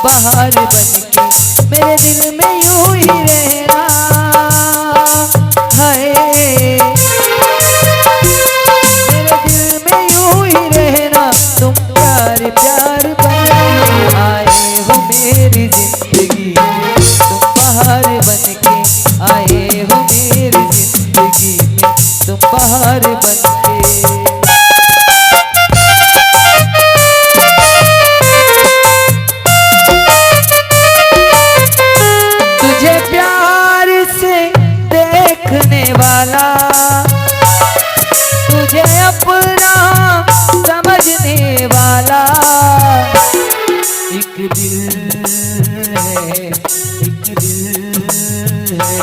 बाहर बनके मेरे दिल में यूं ही रहना है, मेरे दिल में यूं ही रहना। तुम प्यार प्यार बन आए हो मेरी जिंदगी में, तुम बाहर बनके आए हो मेरी जिंदगी में, तुम बाहर बनके। वाला तुझे अपना समझने वाला एक दिल है, एक दिल है,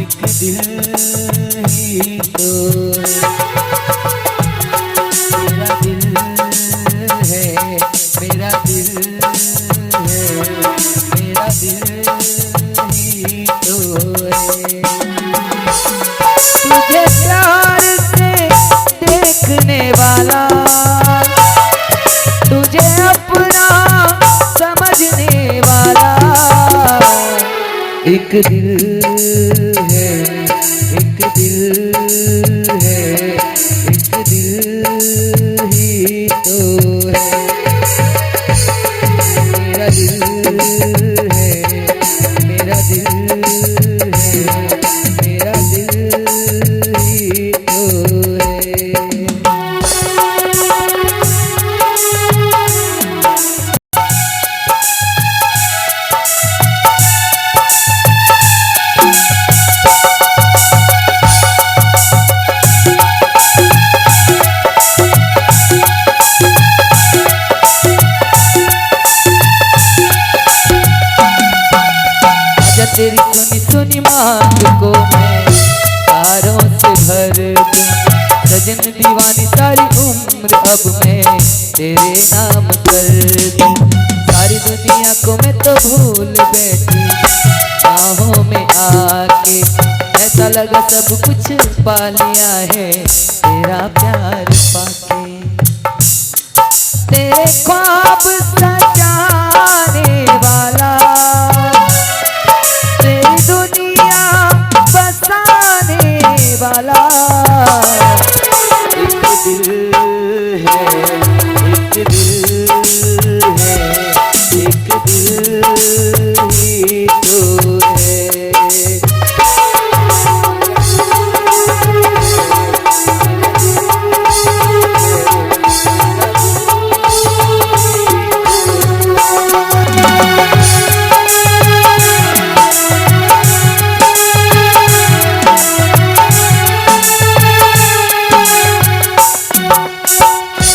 एक दिल ही तो मेरा दिल है, मेरा दिल है, मेरा दिल ही तो है। तुझे प्यार से देखने वाला, तुझे अपना समझने वाला एक दिल है, एक दिल है, एक दिल ही तो है। मेरा दिल है, मेरा दिल है, मेरा दिल ही तो है। तेरी सुनी सुनी मांग को मैं तारों से भर दूं, सजन दीवानी सारी उम्र अब मैं तेरे नाम कर दूं। सारी दुनिया को मैं तो भूल बैठी बाहों में आके, ऐसा लगा सब कुछ पा लिया है तेरा प्यार पाके। तेरे ख्वाब सजाने वाला, वाला एक दिल है, एक दिल है, एक दिल